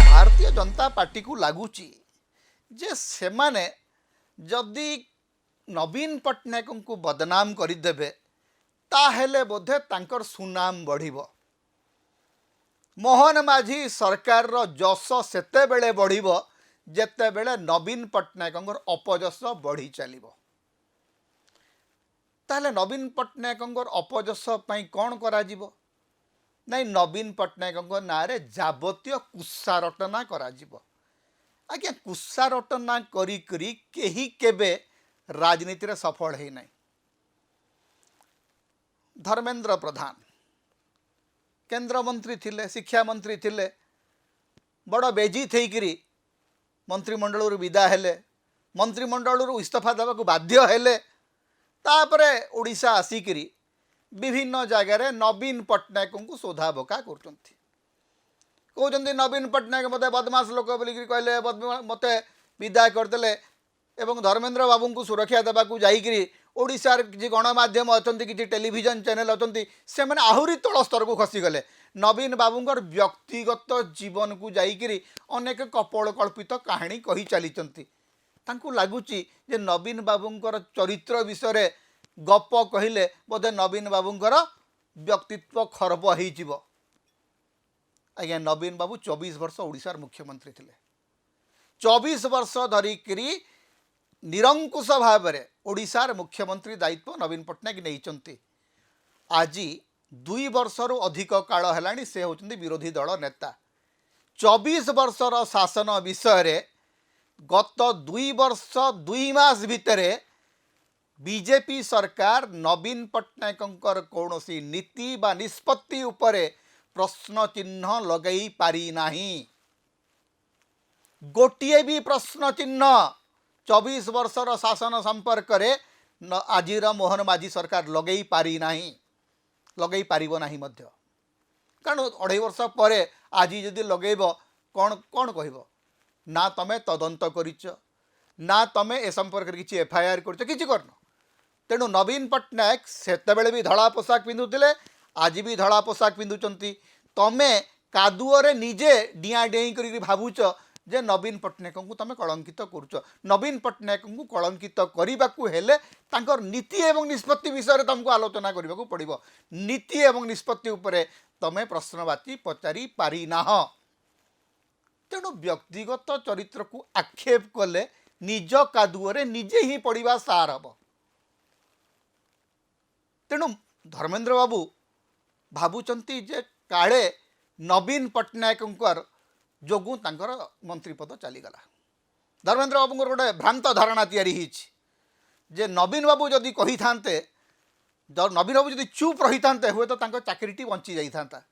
Bharatiya Janata party को लगुच जे सेमाने जदि नवीन पट्टनायक को बदनाम करदेवे ताहेले बोधे तांकर सुनाम बढ़िबो। मोहन माझी सरकार रो जस सेते बेले बढ़िबो जेते बेले नवीन पट्टनायक अपजस बढ़ी चलिबो। ताहले नवीन पट्टनायक अपजस पई कौन करा जिवो नहीं नवीन पट्टनायक ना रे जाबतीय कुस्सारटना करा जिवो। आज्ञा कुस्सारटना करी करी केही केबे राजनीति रे सफल है नहीं। धर्मेंद्र प्रधान केंद्र मंत्री थिले, शिक्षा मंत्री थिले, बड़ बेजी थेकरी मंत्रिमंडल विदा हेले, मंत्रिमंडल इस्तीफा देवा को बाध्य हेले। तापरे ओडिशा आसिकरी विभिन्न जगार नवीन पट्टनायक को शोधा बोका करछंती। कहते नवीन पट्टनायक मत बदमाश लोक बोलिक कहले मत विदाय करदे एवं धर्मेंद्र बाबू को सुरक्षा देवा जाइकरी ओडिशार किसी गणमाध्यम अच्छा किसी टेलीविजन चैनल अच्छा से मैंने आहरी तल स्तर को खसीगले। नवीन बाबूंर व्यक्तिगत जीवन को जाइकरी अनेक कपोल कल्पित कहानी कही चली लगुच नवीन बाबूंर चरित्र विषय गप कहले बोधे नवीन बाबूंर व्यक्तित्व खराब हो। आज्ञा नवीन बाबू 24 वर्ष ओडिशार मुख्यमंत्री थे। 24 वर्ष धरिकी निरंकुश भाव में ओडिशार मुख्यमंत्री दायित्व नवीन पट्टनायक नहीं। आज 2 वर्षर अधिक काल है से होती विरोधी दल नेता। 24 वर्षर शासन विषय गत 2 वर्ष 2 मास भितर बीजेपी सरकार नवीन पट्टनायक कौन नीति बा निष्पत्ति उपरे प्रश्न चिन्ह लगई पारी नाही। गोटिए भी प्रश्न चिन्ह 24 वर्षर शासन संपर्क में आजिर मोहन माझी सरकार लगई पारी नाही, लगई पारिबो नाही मध्य। कारण 2.5 वर्ष पर आज जदि लगेब कौन कौन कहब ना तमें तदंत करिच ना तमें ए संपर्क किसी एफआईआर कर किसी करन। तेणु नवीन पट्टनायक सेतेबेले भी धड़ा पोशाक पिंधुले आज भी धड़ा पोशाक पिंधुचंती। तमें कादुअरे निजे डिया डेई करी भावुच जे नवीन पट्टनायक को तमें कलंकित करुच। नवीन पट्टनायक को कलंकित करने हेले तांकर नीति एवं निष्पत्ति विषय तुमको आलोचना करने को पड़ो। नीति एवं निष्पत्ति उपरे तमें प्रश्नवाची पचारि पारि नाह। तेणु व्यक्तिगत चरित्र को आक्षेप कले निज कादुअरे निजे ही पड़ा सार हम। तेणु धर्मेंद्र बाबू भावुचंती जे काले नवीन पट्टनायक जोगु तांकर मंत्री पद चलीगला। धर्मेंद्र बाबू गोटे भ्रांत धारणा तैयारी जे नवीन बाबू जदि कही थांते नवीन बाबू जदि चुप रही था हुए तो चाकरीटी बंची जाता।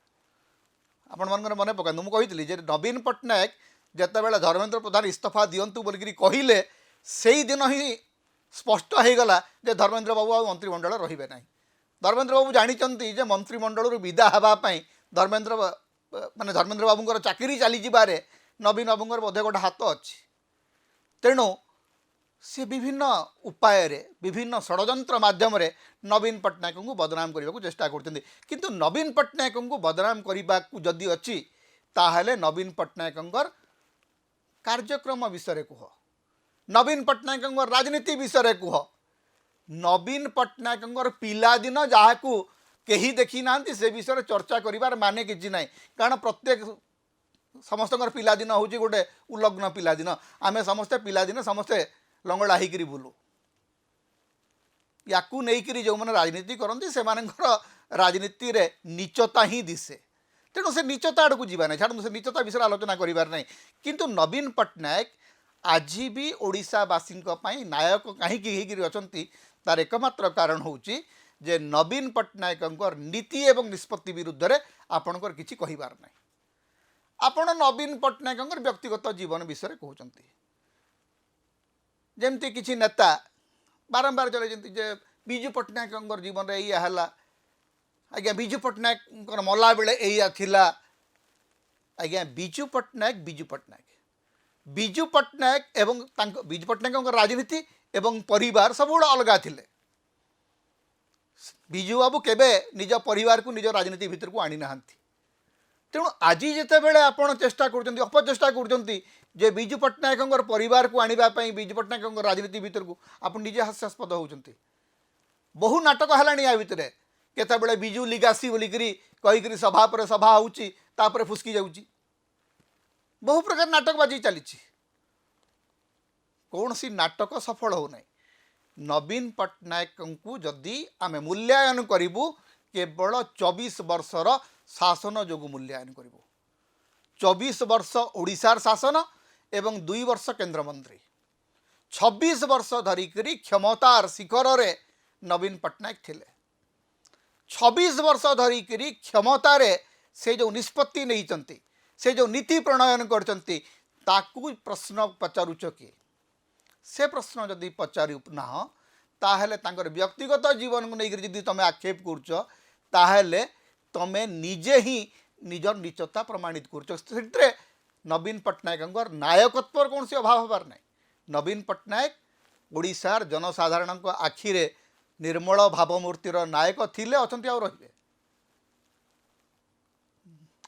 आपण मन मन पका मुझे जे नवीन पट्टनायक जितेबाला धर्मेंद्र प्रधान इस्तीफा दिंतु बोलिक कहले से दिन ही स्पष्ट हो गला जे धर्मेंद्र बाबू आ मंत्रिमंडल रहिबे नहीं। धर्मेंद्र बाबू जानी जे मंत्रिमंडल विदा हाँवाई धर्मेंद्र बाबूंर चाकरी चली जारे नवीन बाबूंर बोधे गोटे हाथ अच्छी। तेणु सी विभिन्न उपाय विभिन्न षड्यंत्र माध्यम नवीन पट्टनायक को बदनाम करने को चेष्टा करते। किंतु नवीन पट्टनायक को बदनाम करने को जदि अच्छी ताहले नवीन पट्टनायक कार्यक्रम विषय कह, नवीन पट्टनायक राजनीति विषय कह, नवीन पट्टनायक पिलादिन जहाँ को कहीं देखी ना से विषय चर्चा करिबार माने किसी ना। कारण प्रत्येक समस्त पिलादिन हूँ गोटे उल्लग्न पिलादिन। आमे समस्ते पिलादिन समस्ते लंगड़ा होकर बुलू। या नहीं जो मैंने राजनीति करती से राजनीति रे नीचता ही दिसे। तेणु से नीचता आड़ को जीवा ना छाड़ से नीचता विषय आलोचना करिबार नहीं। किंतु नवीन पट्टनायक आज भी ओडिशावासी नायक कहीं अच्छी तार एकमात्र कारण होची जे नवीन पट्टनायक नीति एवं निष्पत्ति विरुद्ध रे आपणकर किछि कहिबार नहीं। आपण नवीन पट्टनायक व्यक्तिगत जीवन विषय कहते जमती किछि नेता बारंबार चले जे विजु पट्टनायक जीवन में या आज्ञा विजु पट्टनायक मला बेले या थिला। आज्ञा विजु पट्टनायक विजु पट्टनायक एवं विजु पट्टनायक राजनीति एवं परिवार सब अलग थिले। विजु बाबू केबे निज परिवार को निज राजनीति भितर को आनी नाहंती। तेणु आज जितेबाला आपण चेष्टा कर अपचेष्टा कर विजु पट्टनायक परिवार को आने विजु पट्टनायक राजनीति भितर को आप निजे हास्यास्पद होती। बहु नाटक है या भितर केतबेले विजु लिगासी बोलिकी कहीकि सभा पर सभा होपर फुसकी जाऊँगी बहु प्रकार नाटकबाजी चली कौन सी नाटक सफल होना। नवीन पट्टनायक को जदि आम मूल्यांकन करूँ केवल 24 वर्षर शासन जो मूल्यांकन करूँ 24 वर्ष ओडिशार शासन एवं 2 वर्ष केंद्रमंत्री 26 वर्ष धरिकी क्षमतार शिखर रे नवीन पट्टनायक थिले 26 वर्ष धरिकी क्षमतार से जो निष्पत्ति नहीं से जो नीति प्रणयन करचंती ताकू प्रश्न पचारुच किए से प्रश्न जदि पचारू ना ताहले तांकर व्यक्तिगत जीवन को लेकर जदि तुम आक्षेप कर तमें निजे ही निजर नीचता प्रमाणित कर। नवीन पट्टनायक नायकत्व कौन सी अभाव हबार ना। नवीन पट्टनायक ओडिशार जनसाधारण आखिरे निर्मल भावमूर्तिर नायक थिले अछंती आ रहिबे।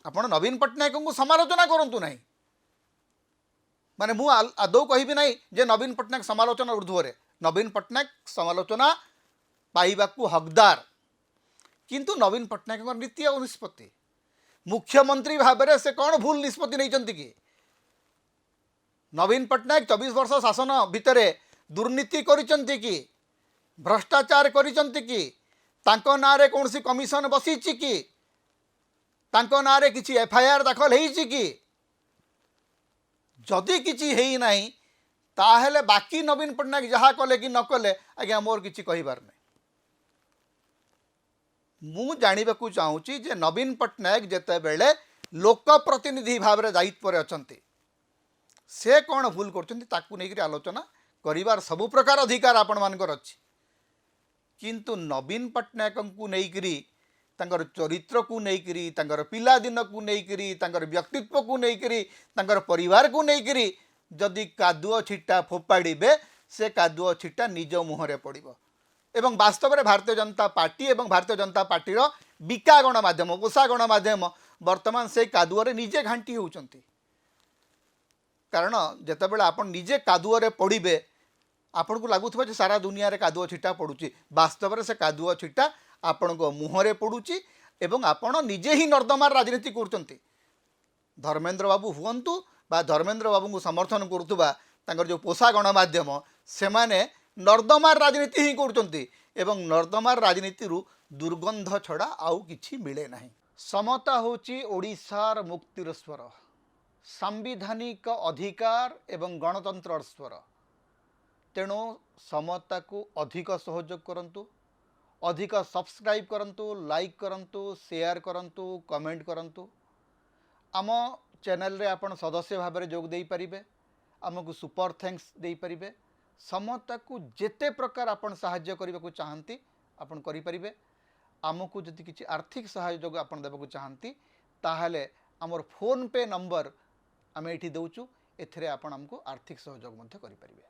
आपण नवीन पट्टनायक को समालोचना करंतु नहीं माने मु आदौ कहबी नहीं जे नवीन पट्टनायक समालोचना ऊर्ध्वरे। नवीन पट्टनायक समालोचना पाइबाकू हकदार किंतु नवीन पट्टनायक नीति और निष्पत्ति मुख्यमंत्री भाव में से कौन भूल निष्पत्ति नहीं कि नवीन पट्टनायक 24 वर्ष शासन भितर दुर्नीति करिसंती कि भ्रष्टाचार करिसंती कि तांको नारे कौन सी कमिशन बसी कि तांको नारे किसी एफआईआर दाखल होईची कि जदि किसी है नहीं ताहले बाकी नवीन पट्टनायक जहाँ कले कि न कले आज्ञा मोर किसी कहिबार नहीं। मु जानिबाकू चाहूँगी जे नवीन पट्टनायक जेते बेले लोक प्रतिनिधि भाव में दायित्व अछंती से कौन भूल कर आलोचना करिवार सबु प्रकार अधिकार आपण मानकर अछि किंतु नवीन पट्टनायक को लेकरी तांकर चरित्र को लेकरी तांकर पिलादिन को लेकरी तांकर व्यक्तित्व को लेकरी तांकर परिवार को लेकरी जदि कादुओ छिटा फोपाड़े से कादुओ छिटा निज मुहरे पड़ो एवं वास्तव में भारतीय जनता पार्टी एवं भारतीय जनता पार्टी बिका गणमाध्यम पोषा गणमाध्यम वर्तमान से कादुओरे निजे घांटी होउचंती। कारण जितेबाला आप निजे कादुओरे पड़े आपण को लगुवा जे सारा दुनिया रे कादुओ छिटा पड़ुची वास्तव में से कादुओ छिटा आपण को मुहरे पड़ुची एवं आपण निजे ही नर्दमार राजनीति करचंती। धर्मेंद्र बाबू हुअंतु बा धर्मेंद्र बाबू को समर्थन करुवा तांकर जो पोषा गणमाध्यम से माने नर्दमार राजनीति ही करचंती एवं नर्दमार राजनीति दुर्गंध छड़ा आउ किछि मिले नहीं। समता होची ओडिशार मुक्तिर स्वर सांविधानिक अधिकार एवं गणतंत्र स्वर। तेणु समता को अधिक सहयोग करंतु अधिक सब्सक्राइब करंतु लाइक करंतु शेयर करंतु कमेंट करंतु। आम चैनल रे आपण सदस्य भाव में जोग दे पारिबे आमको सुपर थैंक्स दे पारिबे। समता को जेते प्रकार आपण सहाय्य करने को चाहती आपण करि परिबे। आमको जदि किसी आर्थिक सहयोग आपण देबा को चाहती ताहले आमर फोन पे नंबर आम ये दौचु एथिरे आपण आमको आर्थिक सहयोग मध्य करि परिबे।